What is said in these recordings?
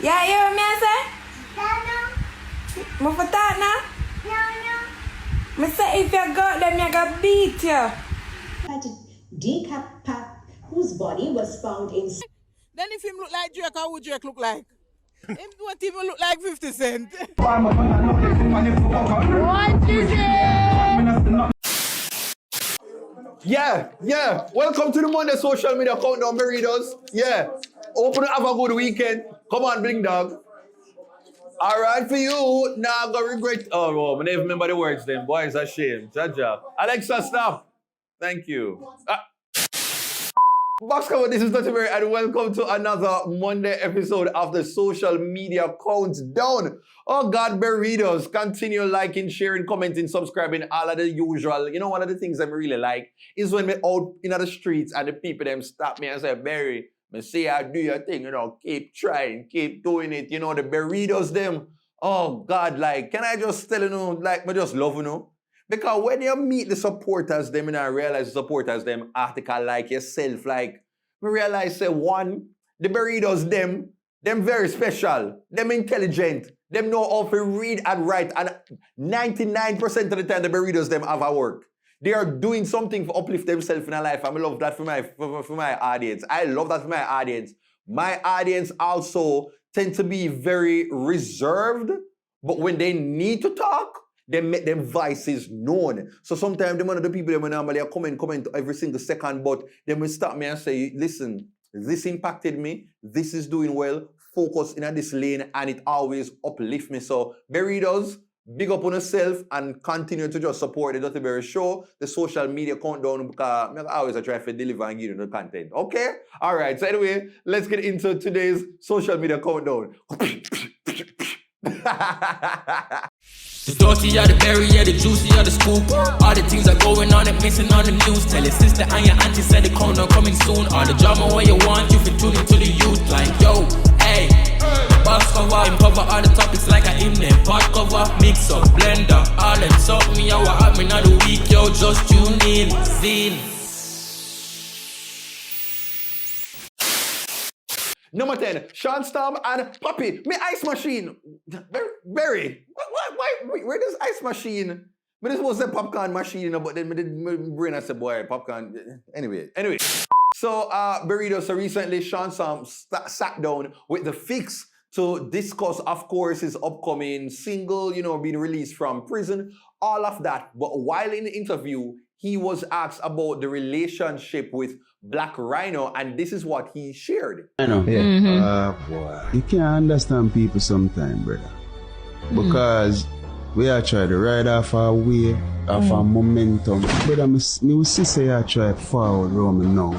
Yeah, you hear me I say? No. Me for talk now? No. Me say if you go them, you go beat you. Had to decap whose body was found in. Then if him look like Drake, how would Drake look like? Him don't even look like 50 Cent. What is it? Yeah. Welcome to the Monday social media countdown, burritos. Yeah. Open up, have a good weekend. Come on, bling dog. All right for you. Now I'm gonna regret. Oh, well, I never remember the words then. Boy, it's a shame. Jaja. Alexa, stop. Thank you. Box cover, this is Dutty Berry, and welcome to another Monday episode of the social media countdown. Oh God, burritos, continue liking, sharing, commenting, subscribing, all of the usual. You know, one of the things I really like is when we're out in the streets and the people them stop me and say, Berry, me say I do your thing, you know, keep trying, keep doing it. You know, the burritos them, oh God, like, can I just tell you, like, me just love you, Because when you meet the supporters, them and I realize the supporters, them article like yourself, like, we realize, say, one, the burritos, them very special, them intelligent, them know how to read and write, and 99% of the time, the burritos, them have a work. They are doing something to uplift themselves in their life. I love that for my audience. I love that for my audience. My audience also tend to be very reserved, but when they need to talk, they make them voices known. So sometimes the one of the people that normally comment every single second, but they will stop me and say, listen, this impacted me, this is doing well, focus in this lane, and it always uplifts me. So burritos, big up on yourself and continue to just support the Dutty Berry Show, the social media countdown, because I always try to deliver and give you the content. Okay? All right. So anyway, let's get into today's social media countdown. The dirty are the berry, yeah, the juicy are the scoop. All the things are going on and missing on the news. Tell your sister and your auntie said the countdown coming soon. All the drama where you want, you can tune into the youth. Like, yo, hey, box cover, cover all the topics like I in them. Pot cover, mix up, blender, all them something, yo, what happening on the week, yo, just tune in, scene. Number 10, Shawn Storm and Poppy. Me ice machine. Berry. Why? Where does ice machine? But this was a Popcaan machine, you know, but then my brain I said, boy, Popcaan. Anyway. So, burritos, so recently Shawn Storm sat down with The Fix to discuss, of course, his upcoming single, you know, being released from prison, all of that. But while in the interview, he was asked about the relationship with Blak Ryno, and this is what he shared. I know. Yeah. Boy. You can't understand people sometimes, brother. Because we are trying to ride off our way, off our momentum. Brother, me will say I try forward around me now,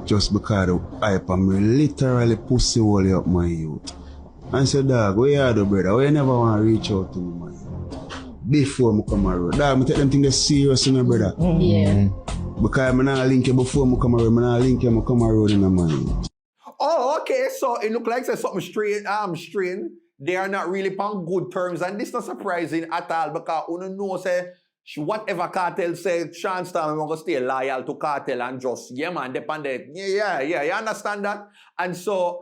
just because of hype, and me literally pussy all up my youth. And say, dog, where you are, brother? Why you never want to reach out to me, man? Before I come around. Dog, I take them things serious, you know, brother. Yeah. Because I'm not link you before I come around, I'm not link you, I come around in the mind. Oh, okay. So it looked like there's something strange. They are not really on good terms, and this is not surprising at all because you know, say, whatever cartel say, Shawn Storm going to stay loyal to cartel and just, yeah, man, dependent. Yeah, you understand that? And so,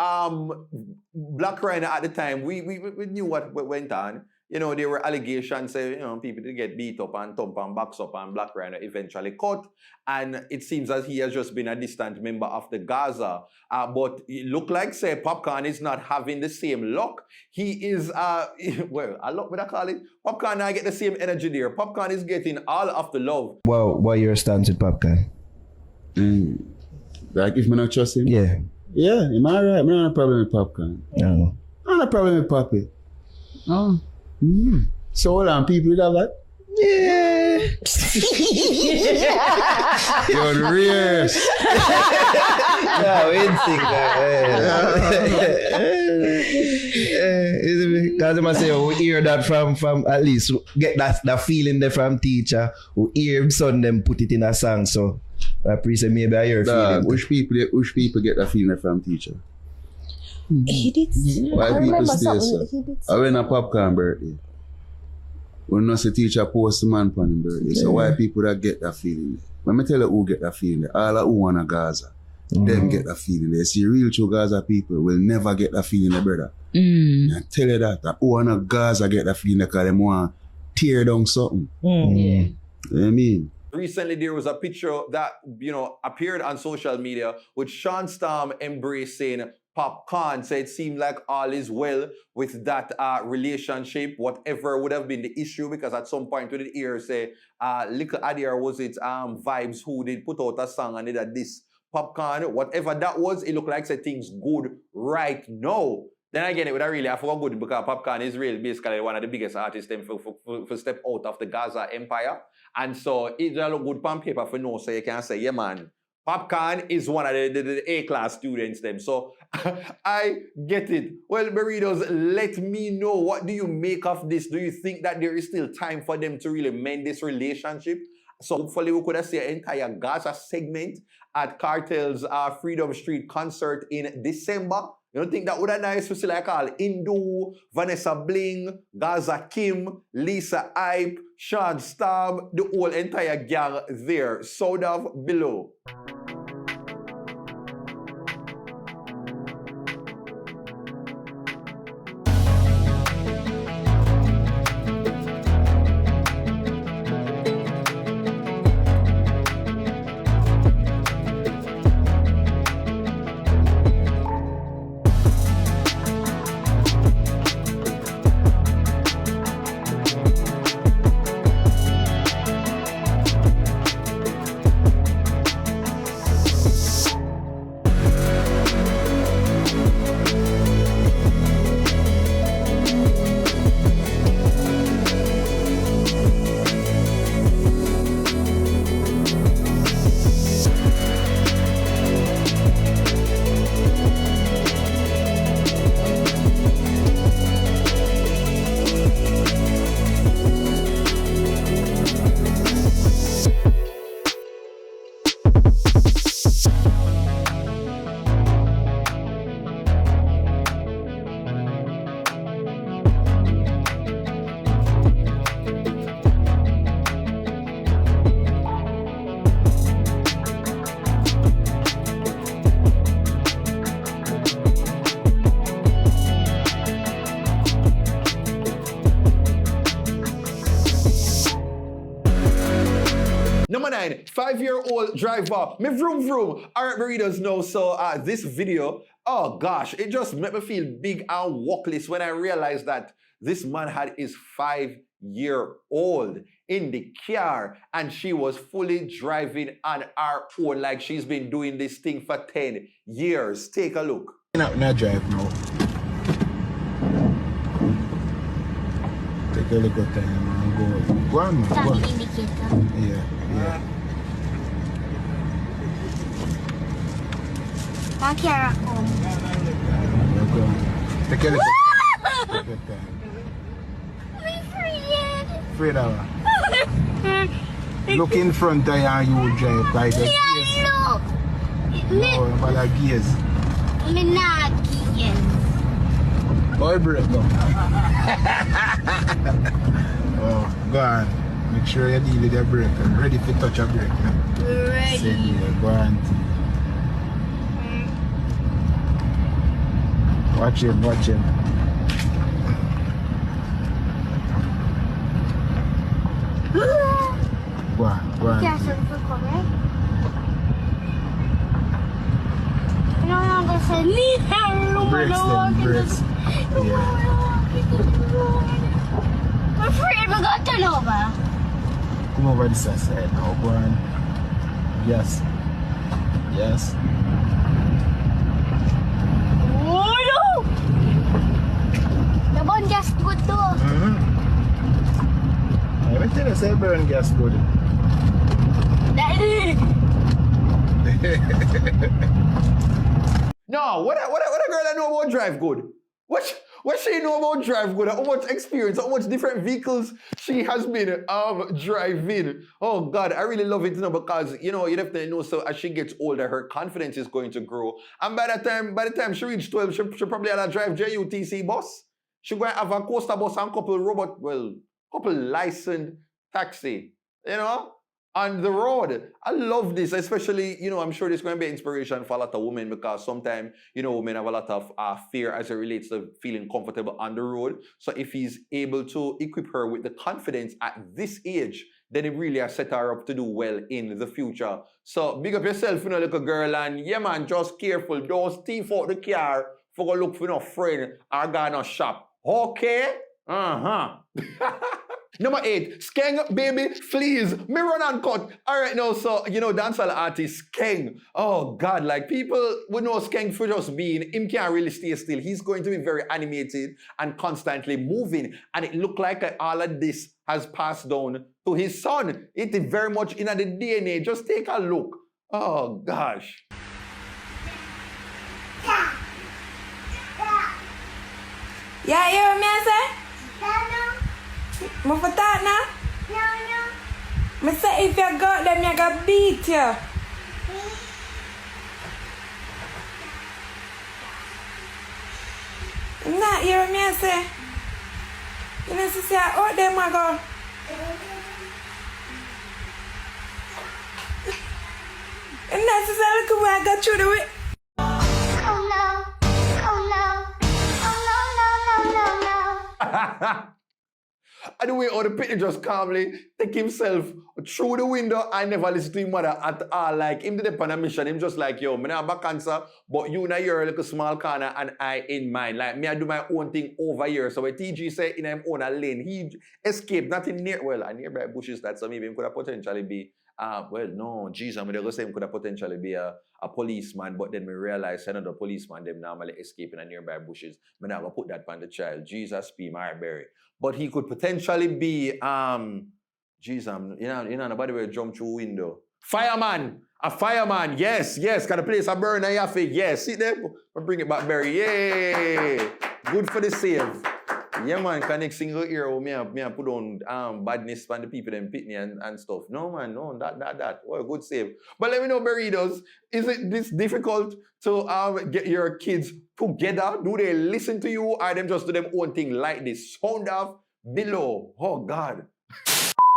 Blak Ryno at the time, we knew what went on. You know, there were allegations, you know, people did get beat up and thump and box up, and Blak Ryno eventually caught. And it seems as he has just been a distant member of the Gaza. But it looked like, say, Popcaan is not having the same luck. He is, well, a lot, what I call it? Popcaan, I get the same energy there. Popcaan is getting all of the love. Well, what your stance with Popcaan? Like, if I not trust him? Yeah. Yeah, am I right? I don't have a problem with Popcaan. No. I don't have a problem with Poppy. Oh. So hold on, people with that? Yeah. You're the rears. No, we didn't think that. Because I must say, we hear that from at least get that feeling there from teacher who hear son them put it in a song. So I appreciate maybe I hear feeling. Which people get that feeling from teacher? He did. Why I people remember stay something. so? He did. I went a Popcaan birthday. When not say teacher post the man on him birthday. So why people that get that feeling? Let me tell you who get that feeling. All who want a Gaza. them get that feeling. They see real true Gaza people will never get that feeling, brother. I tell you that one of Gaza get that feeling because them want tear down something. Yeah. You know what I mean? Recently, there was a picture that, appeared on social media with Shawn Storm embracing Popcaan. So it seemed like all is well with that relationship, whatever would have been the issue, because at some point we did hear say, Little Addy, or was it Vibes, who did put out a song and did a diss Popcaan, whatever that was, it looked like say things good right now. Then again, it would have really have forgot good because Popcaan is really basically one of the biggest artists for step out of the Gaza empire. And so it look good on paper for no, so you can say, yeah man, Popcaan is one of the A-class students them. So I get it. Well, Burritos, let me know, what do you make of this? Do you think that there is still time for them to really mend this relationship? So hopefully we could have seen an entire Gaza segment at Cartel's Freedom Street concert in December. You don't think that would have nice to see like all Indu, Vanessa Bling, Gaza Kim, Lisa Ipe, Shawn Storm, the whole entire gang there. Sound off below. Number 9, 5-year-old driver. Me vroom vroom. All right, burritos know. So this video, oh gosh, it just made me feel big and walkless when I realized that this man had his 5-year-old in the car and she was fully driving on her own like she's been doing this thing for 10 years. Take a look. Not drive now. Take a look at time and go on, man. Go on. Yeah. Take a look at time. Afraid of her. Look in front of you and you will drive like a gears. No, but a gears. Me not gears. Boy, break down. Oh, go on. Make sure you deal with your brake. I'm ready to touch a brake now. Ready. Say yeah, go on. Watch him. Go on. Careful for coming. You know I'm gonna say need help. Brakes. I'm afraid we got turn over. Come over this side now, go on. Yes. Oh no! The one gas good too. I tell you, say burn gas good. Daddy! No, what a girl that know about drive good? What she know about drive good? How much experience, how much different vehicles she has been driving. Oh God, I really love it, because you definitely know, so as she gets older, her confidence is going to grow. And by the time she reaches 12, she'll probably have a drive JUTC bus. She's going to have a coaster bus and couple licensed taxi. on the road. I love this, especially, you know, I'm sure this is going to be inspiration for a lot of women because sometimes, you know, women have a lot of fear as it relates to feeling comfortable on the road. So if he's able to equip her with the confidence at this age, then it really has set her up to do well in the future. So big up yourself, you know, little girl, and yeah, man, just careful. Don't thief out the car for go look for no friend or go no shop. Okay? Number 8, Skeng, baby, please, me run and cut. All right, now, so, you know, dancehall artist Skeng. Oh, God, like, people would know Skeng for just being, him can't really stay still. He's going to be very animated and constantly moving. And it looked like all of this has passed down to his son. It is very much in the DNA. Just take a look. Oh, gosh. Yeah, you hear me, I say? Move that now? No. I say if you got them, you got beat you. Nah, you hear me, I say? You know, say, oh, them I go. And that's just look where I got through the way. Oh no. Oh no. Oh no, no, no, no, no. And the way all the picture just calmly take himself through the window and never listen to his mother at all. Like, him did on a mission, him just like, yo, me not have cancer, but you na your little small corner and I in mine. Like, me I do my own thing over here. So when TG say in him own a lane, he escaped, nothing near, well, and nearby bushes that, so maybe him could have potentially be, well, no, geez, I'm going to say him could have potentially be a policeman, but then we realized another policeman, them normally escaping in nearby bushes. Me not going to put that on the child. Jesus, be Marbury. But he could potentially be, you know, nobody will jump through window. Fireman, a fireman, yes, can the place a burn and your face, yes. See there, bring it back, Barry, yay. Good for the save. Yeah, man, connect single ear, me I put on badness on the people them pitney and stuff. No, man, no, that. Oh, good save. But let me know, Burritos, is it this difficult to get your kids together? Do they listen to you or them just do them own thing like this? Sound off below. Oh, God.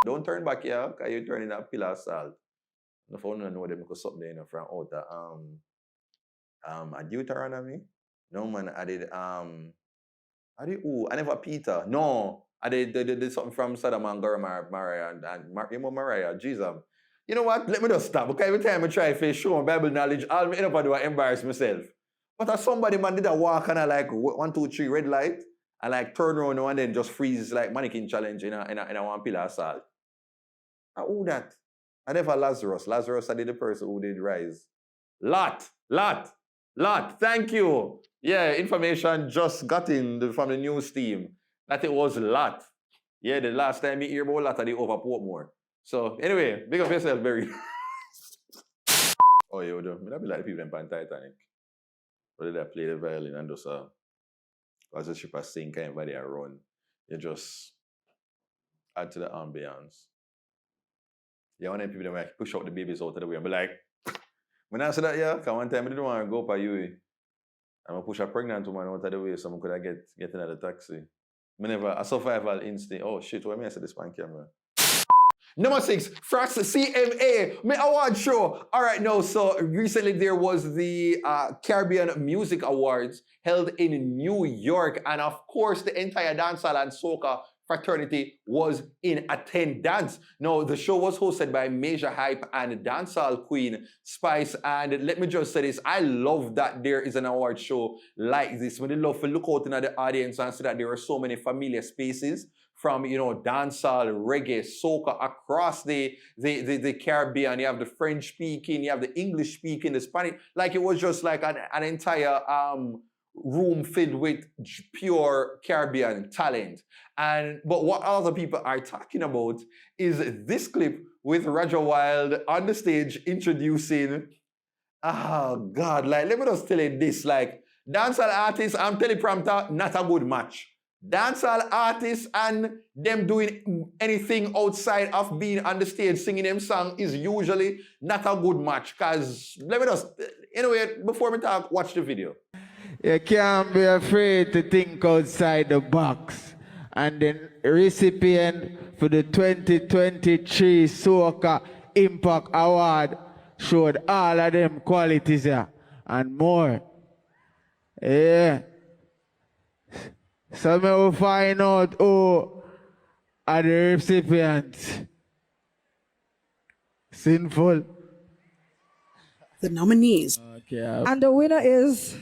Don't turn back here, because you're turning that pillar of salt. If I don't know them, because something there from out a Deuteronomy. No, man, I did I never Peter. No. I did something from Sodom and Gomorrah, Mariah, and Mariah, Jesus. You know what? Let me just stop. Because every time I try to show my Bible knowledge, all I end up do I embarrass myself. But as somebody, man, did a walk and I like 1, 2, 3 red light, and like turn around and then just freeze like mannequin challenge in a one pillar of salt. Who that? I never Lazarus. Lazarus, I did the person who did rise. Lot. Thank you. Yeah, information just got in from the news team that it was Lot. Yeah, the last time you hear about Lot, they over Portmore. So anyway, big up yourself, Barry. Oh, yo, that be like the people in Titanic. Or did I play the violin and just as the ship is sinking and everybody run, you just add to the ambience. Yeah, one of the people that push out the babies out of the way and be like, when I said that, yeah, because one time I didn't want to go up a UE. I'm going to push a pregnant woman out of the way so I could get another taxi. A survival instinct. Oh shit, what am I say this on camera? Number 6, Frost CMA, my award show. All right, now, so recently there was the Caribbean Music Awards held in New York. And of course, the entire dancehall and soca fraternity was in attendance. Now, the show was hosted by Major Hype and dancehall queen Spice. And let me just say this, I love that there is an award show like this. When they love to look out in the audience and see that there are so many familiar spaces from, you know, dancehall, reggae, soca across the Caribbean. You have the French speaking, you have the English speaking, the Spanish. Like it was just like an entire room filled with pure Caribbean talent. But what other people are talking about is this clip with RajahWild on the stage introducing, oh God, like let me just tell you this, like dancehall artists and teleprompter, not a good match. Dancehall artists and them doing anything outside of being on the stage singing them song is usually not a good match. Cause let me just, anyway, before we talk, watch the video. You can't be afraid to think outside the box. And the recipient for the 2023 Soca Impact Award showed all of them qualities here and more. Yeah. So we will find out who are the recipients. Sinful. The nominees. Okay. And the winner is...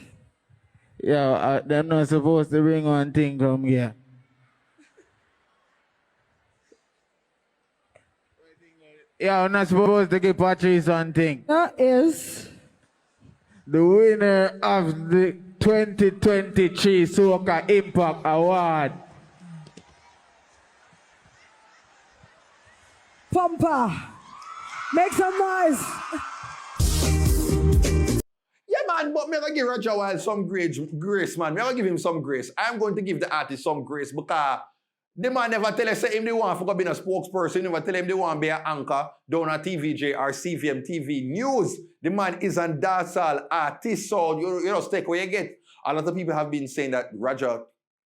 Yeah, they're not supposed to bring one thing from here. Yeah, I'm not supposed to give Patrice one thing. That is... The winner of the 2023 Soca Impact Award. Pumper. Make some noise. Yeah, man, but me gonna give RajahWild some grace, man. Me gonna give him some grace. I'm going to give the artist some grace because the man never tell us him they want to be a spokesperson. Never tell him they want to be an anchor down at TVJ or CVM TV News. The man is a dancehall artist, so you know, take where you get. A lot of people have been saying that Rajah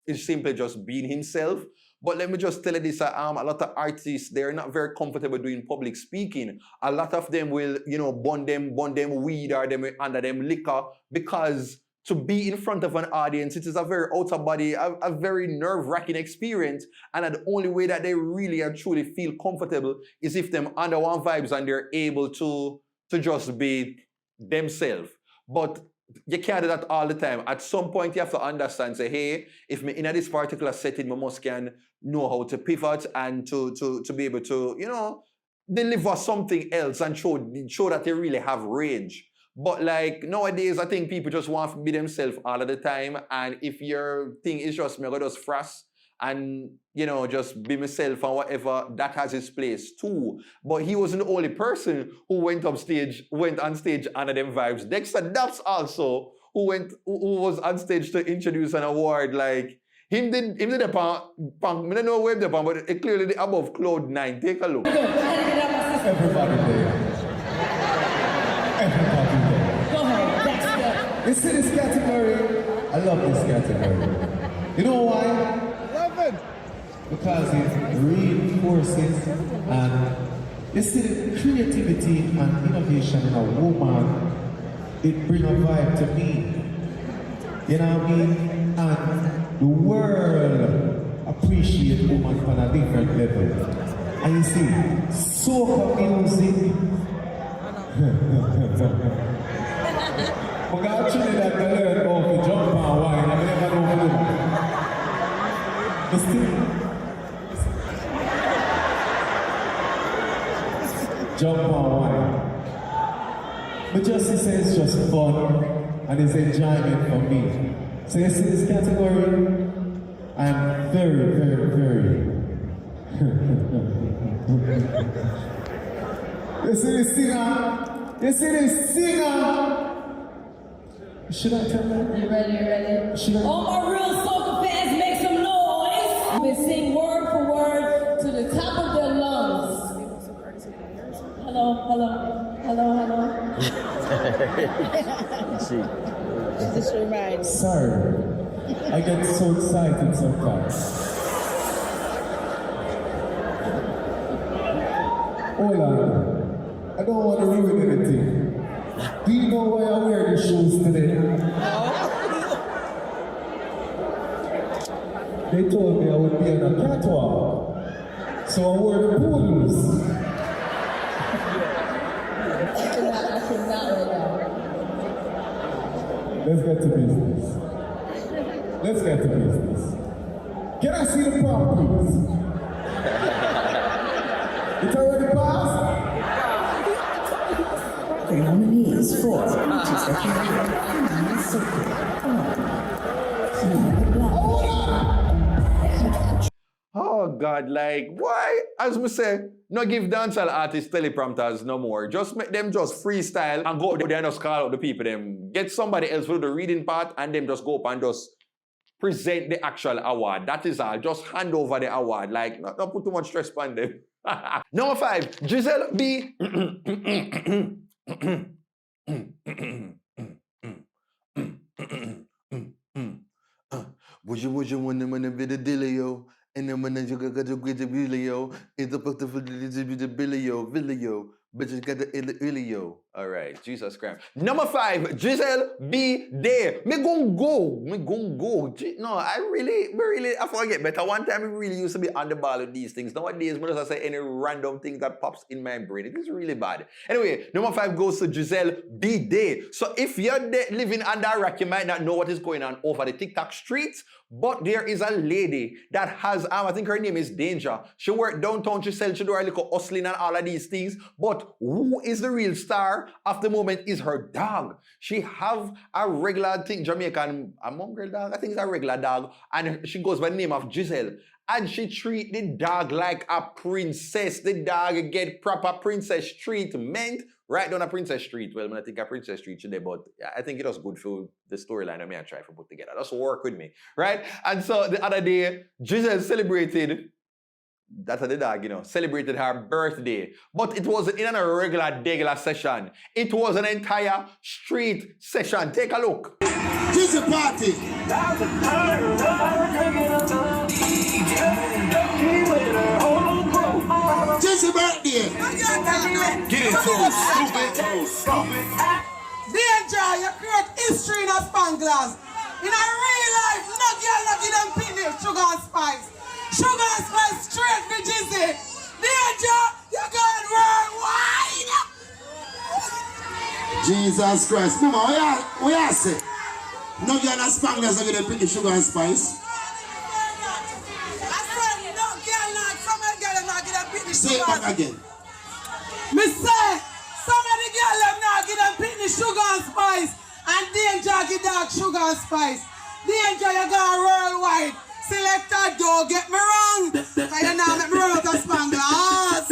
is simply just being himself. But let me just tell you this, a lot of artists, they're not very comfortable doing public speaking. A lot of them will, you know, bun them weed or them under them liquor because to be in front of an audience, it is a very out of body, a very nerve-wracking experience. And the only way that they really and truly feel comfortable is if them under one vibes and they're able to just be themselves. But you can't do that all the time. At some point, you have to understand, say, hey, if me in this particular setting, I must can know how to pivot and to be able to, you know, deliver something else and show that they really have range. But like nowadays, I think people just want to be themselves all of the time. And if your thing is just me, I just frost and, you know, just be myself and whatever, that has its place too. But he wasn't the only person who went on stage under them vibes. Dexter Daps also, who was on stage to introduce an award, like, him did a punk, I don't know where the punk, but it clearly above Cloud 9. Take a look. Everybody there. Everybody there. Go ahead, Dexter. You see this category? I love this category. You know why? Because it reinforces and you see the creativity and innovation in a woman, it brings a vibe to me. You know what I mean? And the world appreciates women on a different level. And you see, soca music. But actually that I learned how to jump and wine, I never know how to do it. But still, jump on wine. But just to say it's just fun and it's enjoyment for me. So you see this category? I'm very, very, very. You see this singer? You see this singer? Should I tell them? You ready? Should I? All my real soca fans, make some noise. We sing word for word to the top of their lungs. Hello. This reminds. Sorry, I get so excited sometimes. Hold on, I don't want to ruin anything. Do you know why I wear these shoes today? They told me I would be on a catwalk, so I wore the boots. I cannot right now. Let's get to business. Can I see the prop, please? It's already passed? The nominees for artists that Oh God, like why? As we say, no give dancehall artists teleprompters no more. Just make them just freestyle and go there and just call out the people. Them get somebody else to do the reading part and them just go up and just present the actual award. That is all. Just hand over the award. Like not put too much stress on them. Number 5, Giselle B. Would you want them on a bit of dealio? And then when you got to get the video, it's a part of the video. But just get the Ilio. All right, Jesus Christ. Number 5, Giselle be there. Me gon' go. No, I forget better. One time I really used to be on the ball with these things. Nowadays, I just say any random thing that pops in my brain. It is really bad. Anyway, number 5 goes to Giselle be there. So if you're living under a rock, you might not know what is going on over the TikTok streets. But there is a lady that has, I think her name is Danger. She worked downtown, she do her little hustling and all of these things. But who is the real star of the moment is her dog. She have a regular thing, Jamaican, a mongrel dog, I think it's a regular dog. And she goes by the name of Giselle. And she treat the dog like a princess. The dog get proper princess treatment. Right down a Princess Street. Well, I'm going to take a Princess Street today, but I think it was good for the storyline I may try to put together. Just work with me, right? And so the other day, Giselle celebrated, that's the dog, you know, celebrated her birthday. But it wasn't in a regular session. It was an entire street session. Take a look. Giselle party. Giselle birthday. Get into it, stupid. Danger, you create history in a Spanglers. In a real life, no girl not give them picnic, sugar and spice. Sugar and spice straight for Giselle. Danger, you going worldwide. Jesus Christ. Mama, what you say? No girl not Spanglers not give them picnic, sugar and spice. Say it back again. Me say, some of the girls them now give them picnic sugar and spice, and Danger give dog sugar and spice. Danger, you go worldwide. Selector, don't get me wrong. I don't know, make me run out of Spanglers.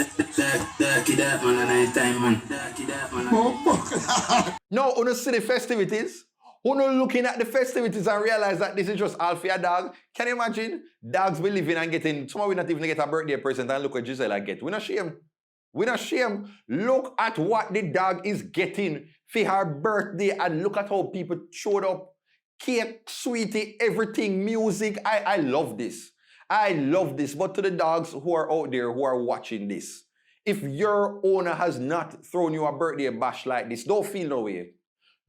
No, you see the festivities. Who know looking at the festivities and realize that this is just all for your dog? Can you imagine? Dogs will live in and getting, some of we not even get a birthday present and look what Giselle get. We're not shame. We're not shame. Look at what the dog is getting for her birthday and look at how people showed up. Cake, sweetie, everything, music. I love this. I love this. But to the dogs who are out there who are watching this, if your owner has not thrown you a birthday bash like this, don't feel no way.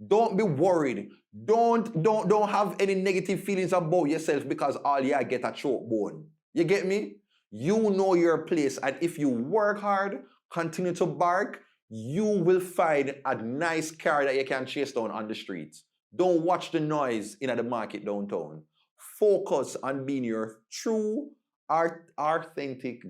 Don't be worried. Don't have any negative feelings about yourself because all you get a choke bone. You get me? You know your place, and if you work hard, continue to bark, you will find a nice car that you can chase down on the streets. Don't watch the noise in the market downtown. Focus on being your true, authentic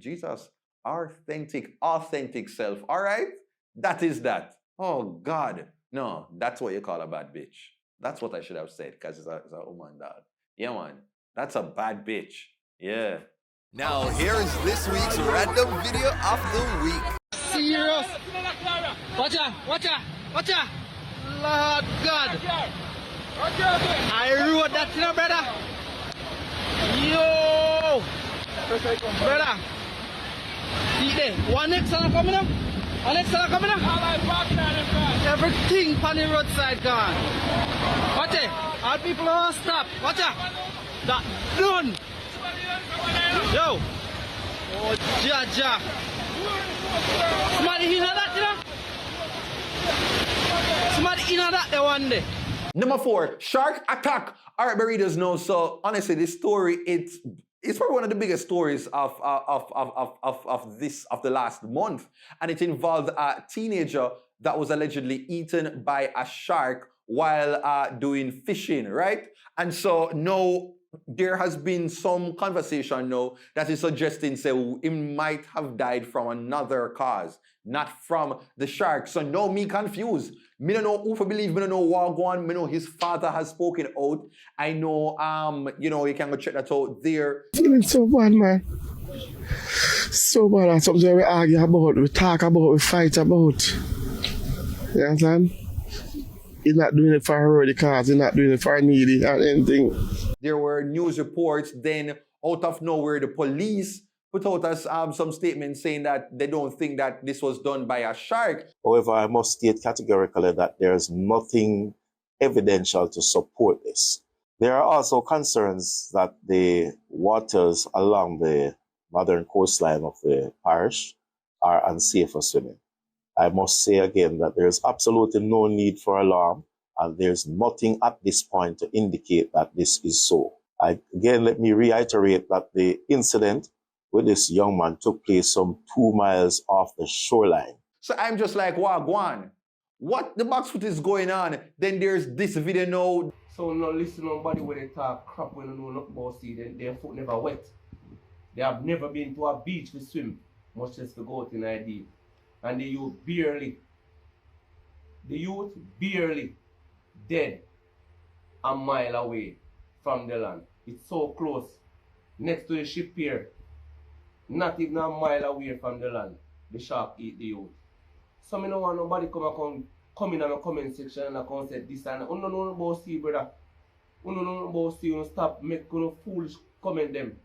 self. All right? That is that. Oh, God. No, that's what you call a bad bitch. That's what I should have said, because it's a woman, dog. Yeah, man. That's a bad bitch. Yeah. Now, here is this week's random video of the week. Serious? Watch out. Lord God. I wrote that, you know, brother. Yo. Brother. See there. One next one coming up. Everything on the roadside gone. Watch it. All people don't stop. Watch out. That done. Yo. Oh, Jaja. Somebody in that, you know? Somebody in that the one day. Number 4, shark attack. All right, burritos know. So honestly, this story, it's probably one of the biggest stories of the last month, and it involved a teenager that was allegedly eaten by a shark while doing fishing, right? And so now there has been some conversation now that is suggesting say he might have died from another cause, not from the shark. So now me confused. Me don't know who to believe, me don't know what go on. Me know his father has spoken out. I know, you know, you can go check that out there. It's so bad, man. So bad. That's something we argue about, we talk about, we fight about. You understand? He's not doing it for her cause, he's not doing it for needy or anything. There were news reports, then out of nowhere, the police put out some statements saying that they don't think that this was done by a shark. However, I must state categorically that there's nothing evidential to support this. There are also concerns that the waters along the northern coastline of the parish are unsafe for swimming. I must say again that there's absolutely no need for alarm, and there's nothing at this point to indicate that this is so. Again, let me reiterate that the incident with this young man took place some 2 miles off the shoreline. So I'm just like, Wagwan, what the box foot is going on? Then there's this video now. So no listen to nobody when they talk crap when they know nothing about sea, then their foot never wet. They have never been to a beach to swim, much less to go out in ID. And the youth barely dead a mile away from the land. It's so close, next to the ship pier, not even a mile away from the land. The shark eat the youth. So I don't want nobody come in the comment section and come say this and you don't know about sea, brother. You don't know about sea, you stop making foolish comment them.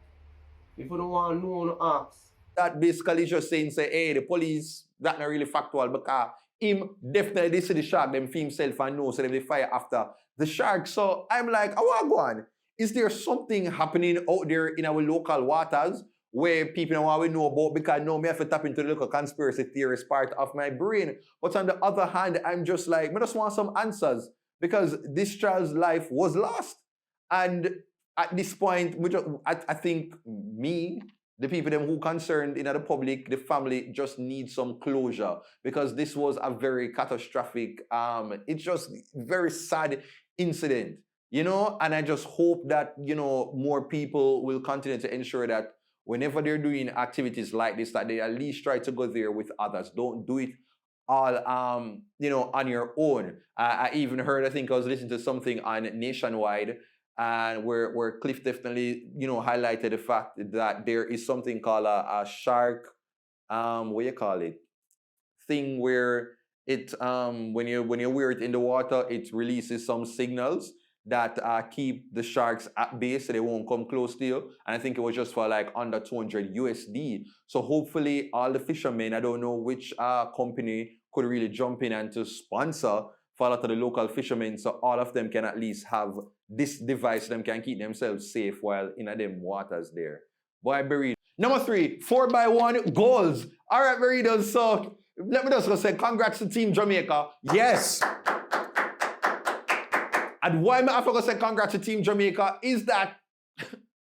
If you don't want to know, ask. That basically just saying, say, hey, the police, that's not really factual because him definitely they see the shark, them for himself and know, so they fire after the shark. So I'm like, Wagwan, is there something happening out there in our local waters where people don't want to know about, because now I have to tap into the local conspiracy theorist part of my brain. But on the other hand, I'm just like, I just want some answers because this child's life was lost. And at this point, I think the people them who concerned in the public, the family just need some closure because this was a very catastrophic, it's just very sad incident, you know? And I just hope that, you know, more people will continue to ensure that whenever they're doing activities like this, that they at least try to go there with others. Don't do it all, you know, on your own. I even heard, I think I was listening to something on Nationwide, and where Cliff definitely, you know, highlighted the fact that there is something called a shark, what do you call it? Thing where it, when you wear it in the water, it releases some signals that keep the sharks at bay so they won't come close to you. And I think it was just for like under 200 USD. So hopefully all the fishermen, I don't know which company could really jump in and to sponsor for a lot of the local fishermen, so all of them can at least have this device, them can keep themselves safe while in them waters there. Boy, Berry. Number 3, 4x1 goals. All right, Berry, so let me just go say congrats to Team Jamaica. Yes. And why I have to say congrats to Team Jamaica is that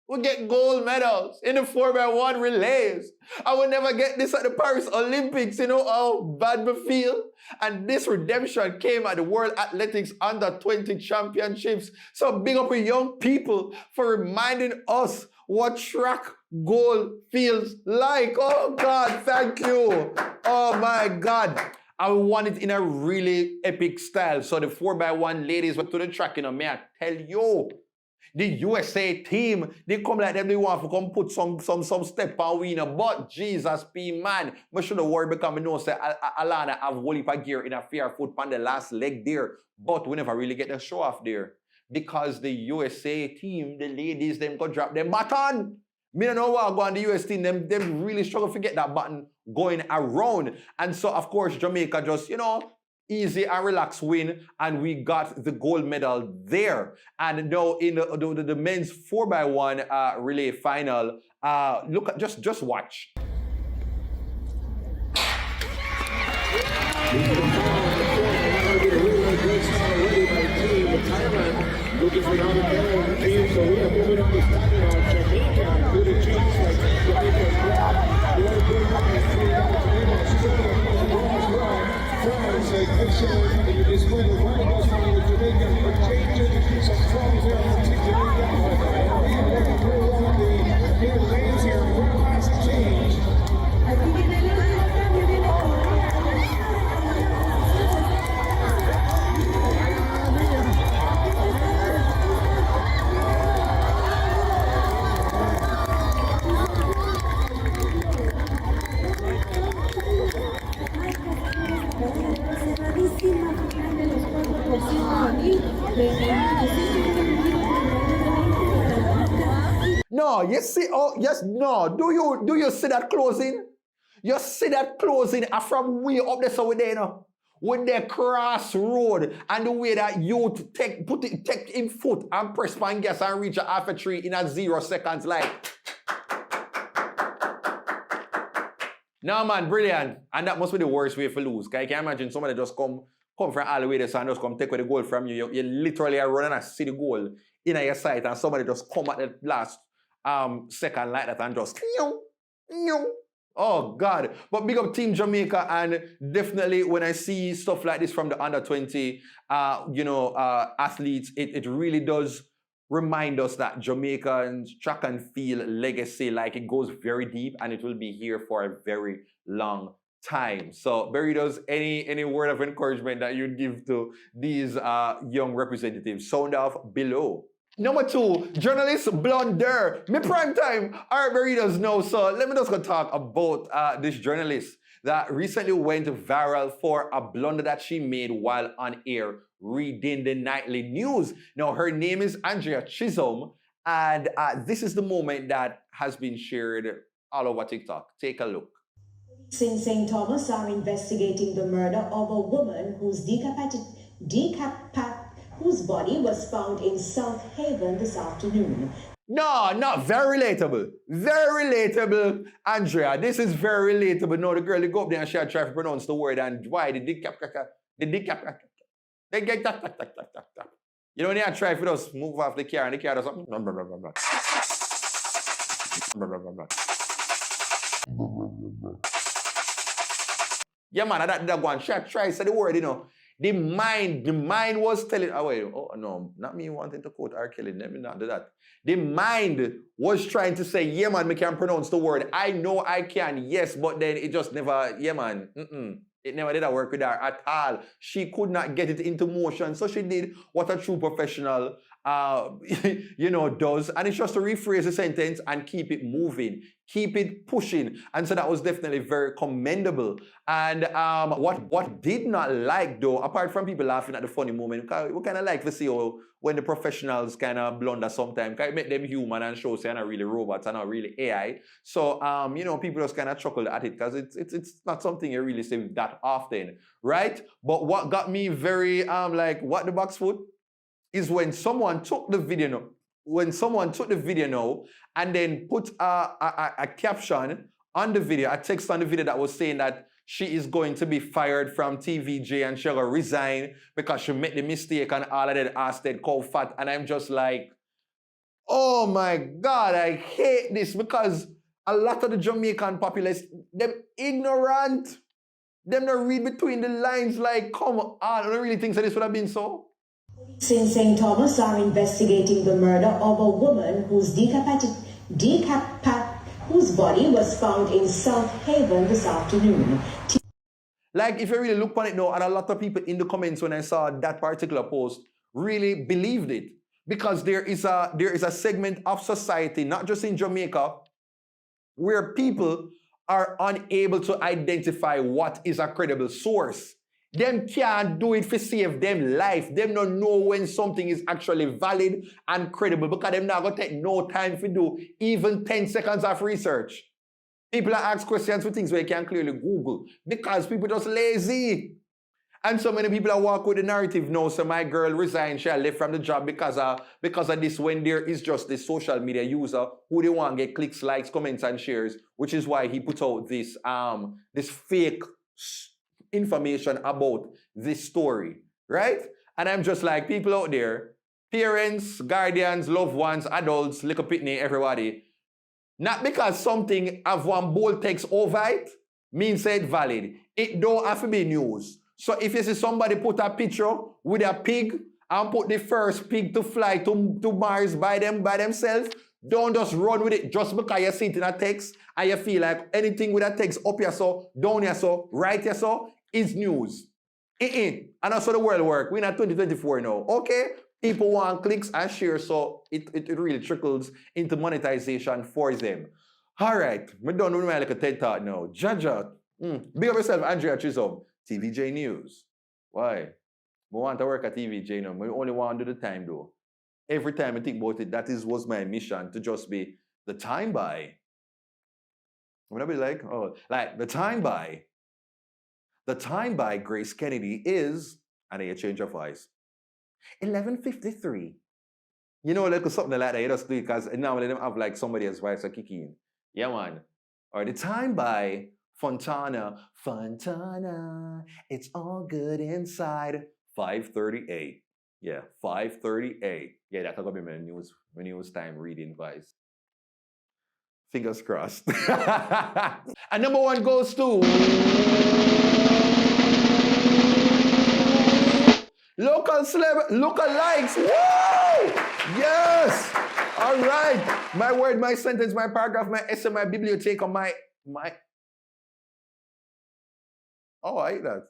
we get gold medals in the 4x1 relays. I will never get this at the Paris Olympics, you know how bad we feel. And this redemption came at the World Athletics Under 20 Championships. So big up with young people for reminding us what track gold feels like. Oh God, thank you. Oh my God. I want it in a really epic style. So the 4x1 ladies went to the track, you know, may I tell you, the USA team, they come like them, they want to come put some step on winner. But Jesus P, man, I should have worried because I know say Alana have whole heap of gear in a fair foot on the last leg there. But we never really get the show off there. Because the USA team, the ladies, them go drop them button. Me don't know what go on the US team, them really struggle to get that button going around. And so, of course, Jamaica just, you know, easy and relaxed win, and we got the gold medal there. And now in the men's 4x1 relay final, look at just watch. Looking for another medal team, so we are moving on to standing on Jamaica to the Chiefs like Jamaica. We want to bring up and see France excellent in this win. One of us from Jamaica, but changing some problems here on the Jamaica. We are going to roll on the lanes here. One last change. No, you see, oh, yes, no. Do you see that closing? You see that closing from way up there, so we there, you know, with the crossroad and the way that you take in foot and press pan gas and reach a half a tree in a 0 seconds, like. No, man, brilliant. And that must be the worst way for lose. Cause I can imagine somebody just come from all the way there and just come take away the goal from you. You literally are running and see the goal in your sight and somebody just come at the last second like that and just oh God. But big up Team Jamaica, and definitely when I see stuff like this from the under 20 athletes, it really does remind us that Jamaican's track and field legacy, like, it goes very deep and it will be here for a very long time. So, Berrydos, any word of encouragement that you'd give to these young representatives? Sound off below. Number 2, journalist blunder. Me prime time. All right, Berrydos know. So let me just go talk about this journalist that recently went viral for a blunder that she made while on air reading the nightly news. Now, her name is Andrea Chisholm, and this is the moment that has been shared all over TikTok. Take a look. In St. Thomas are investigating the murder of a woman whose body was found in South Haven this afternoon. No, not very relatable. Very relatable, Andrea. This is very relatable. No, the girl, they go up there and she had tried to pronounce the word, and why? The dick cap. They get tap. You know, when they had tried for us move off the car and the car does something. Yeah, man, that one. She had tried to say the word, you know. The mind was telling, no, not me wanting to quote R. Kelly, let me not do that. The mind was trying to say, yeah, man, me can pronounce the word. I know I can, yes, but then it just never, yeah, man, It never did work with her at all. She could not get it into motion, so she did what a true professional, does, and it's just to rephrase the sentence and keep it moving, keep it pushing, and so that was definitely very commendable. And what did not like though, apart from people laughing at the funny moment, we kind of like to see when the professionals kind of blunder sometimes, it make them human and show they're not really robots and not really AI. So people just kind of chuckle at it because it's not something you really see that often, right? But what got me very what the box foot is when someone took the video now, and then put a caption on the video, a text on the video that was saying that she is going to be fired from TVJ and she'll resign because she made the mistake and all of that ass that cow fat. And I'm just like, oh my God, I hate this because a lot of the Jamaican populace, them ignorant. Them not read between the lines, like, come on, I don't really think that this would have been so. In St. Thomas are investigating the murder of a woman whose body was found in South Haven this afternoon. Like, if you really look on it now, and a lot of people in the comments when I saw that particular post really believed it, because there is a segment of society, not just in Jamaica, where people are unable to identify what is a credible source. Them can't do it for save them life. Them don't know when something is actually valid and credible because them not gonna take no time to do even 10 seconds of research. People are ask questions for things where you can clearly Google because people just lazy. And so many people are walk with the narrative now. So my girl resigned, she left from the job because of this, when there is just the social media user who they want to get clicks, likes, comments, and shares, which is why he put out this fake information about this story, right? And I'm just like, people out there, parents, guardians, loved ones, adults, little pitney, everybody, not because something have one bold text over it means it's valid. It don't have to be news. So if you see somebody put a picture with a pig and put the first pig to fly to Mars by themselves, don't just run with it just because you see it in a text and you feel like anything with a text up here so, down here so, right here so, is news. And that's how the world works. We're in 2024 now. Okay? People want clicks and shares, so it really trickles into monetization for them. All right. I'm done with my like a TED Talk now. Jaja. Big up yourself, Andrea Chisholm. TVJ News. Why? I want to work at TVJ now. I only want to do the time though. Every time I think about it, that was my mission, to just be the time by. I'm gonna be like, the time by. The time by Grace Kennedy is, and then you change your voice, 11:53. You know, like something like that, you just do it because now they don't have like somebody else's voice kick in. Yeah, man. Or the time by Fontana, Fontana, it's all good inside. 5:38. Yeah, 5:38. Yeah, that's gonna be my news time reading voice. Fingers crossed. And number one goes to lookalikes. Woo! Yes! All right. My word, my sentence, my paragraph, my essay, my bibliothèque, my. Oh, I hate that.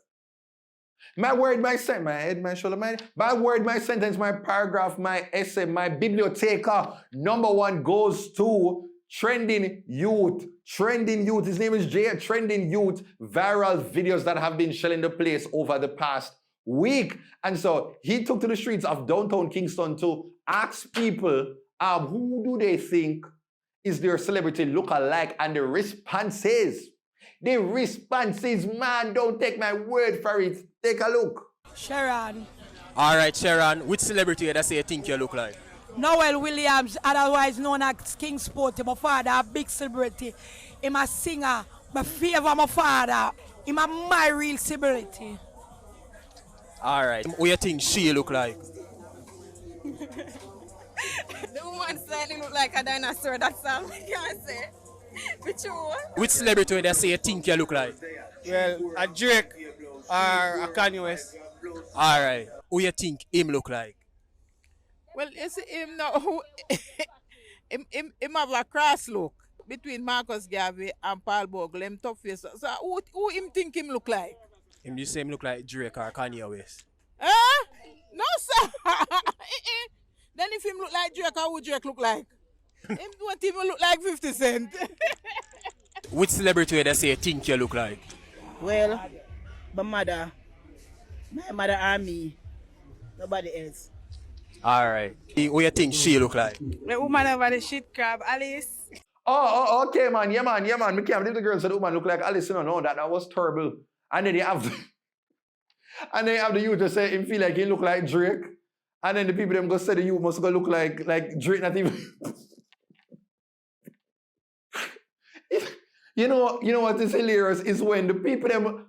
My word, my sentence, my head, my shoulder, my word, my sentence, my paragraph, my essay, my bibliothèque. Number one goes to Trending Youth. Trending Youth. His name is Jay. Trending Youth. Viral videos that have been shelling the place over the past week. And so he took to the streets of downtown Kingston to ask people who do they think is their celebrity look-alike, and the responses. The responses, man, don't take my word for it. Take a look. Sharon. All right, Sharon, which celebrity that say you think you look like? Noel Williams, otherwise known as Skeng Sport. My father, a big celebrity. I'm a singer. My favorite, my father. I'm my real celebrity. All right. What you think she look like? The woman slightly look like a dinosaur. That's all I can say. For sure. Which celebrity that say you think you look like? Well, a Drake or a Kanye West. All right. Who you think him look like? Well, you see him now. him have a cross look between Marcus Garvey and Paul Bogle. Him tough face. So who him think him look like? Him just say him look like Drake or Kanye West. No, sir. Then if him look like Drake, how would Drake look like? Him don't even look like 50 Cent. Which celebrity that say you think you look like? Well, my mother and me. Nobody else. All right. Who you think she look like? The woman over the shit crab, Alice. Oh, okay, man. Yeah, man. We can't believe the girl said the woman look like Alice. No, that was terrible. And then they have the youth to say him feel like he look like Drake. And then the people them go say the youth must go look like Drake, not even. You know what is hilarious is when the people them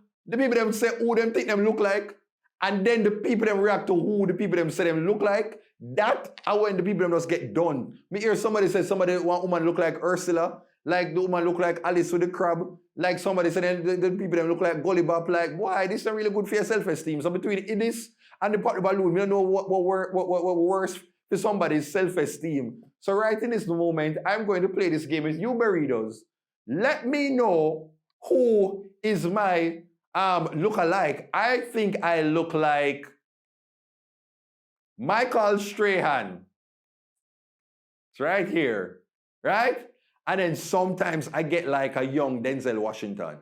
say who them think them look like, and then the people them react to who the people them say them look like. That are when the people them just get done. Me hear somebody say one woman look like Ursula, like the woman look like Alice with the crab, like somebody said the people them look like Gollibop. Like, why this is not really good for your self-esteem. So between this and the pop the balloon, we don't know what worse for somebody's self-esteem. So right in this moment, I'm going to play this game with you, burritos. Let me know who is my look-alike. I think I look like Michael Strahan. It's right here, right? And then sometimes I get like a young Denzel Washington.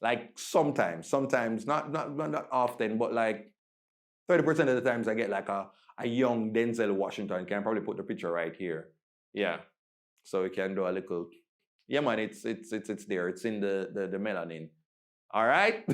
Like sometimes, not often, but like 30% of the times I get like a young Denzel Washington. Can probably put the picture right here. Yeah. So we can do a little. Yeah, man, it's there. It's in the melanin. All right?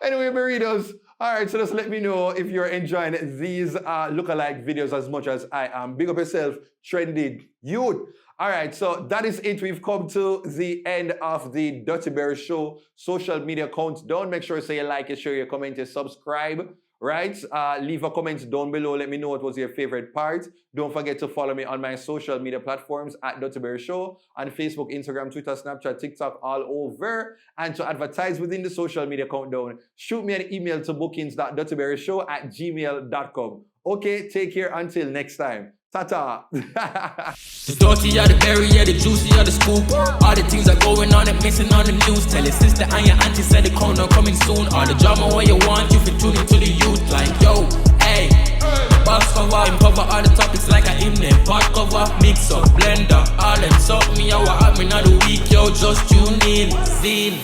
Anyway, burritos. All right, so just let me know if you're enjoying these lookalike videos as much as I am. Big up yourself, Trending Youth. All right, so that is it. We've come to the end of the Dutty Berry Show social media accounts. Don't make sure to say you like, you share, you comment, you subscribe. Right? Leave a comment down below. Let me know what was your favorite part. Don't forget to follow me on my social media platforms at TheDuttyBerryShow on Facebook, Instagram, Twitter, Snapchat, TikTok, all over. And to advertise within the social media countdown, shoot me an email to bookings.duttyberryshow@gmail.com. Okay, take care until next time. Ta-ta. The dirty or the berry, yeah, the juicy or the scoop. All the things are going on and missing on the news. Tell your sister and your auntie said the corner coming soon. All the drama where you want, you fit tune into the youth. Like, yo, hey, box cover, cover all the topics like a hymn. Pot cover, mix up, blender, all them suck me out. What happened on the week, yo, just tune in, zine.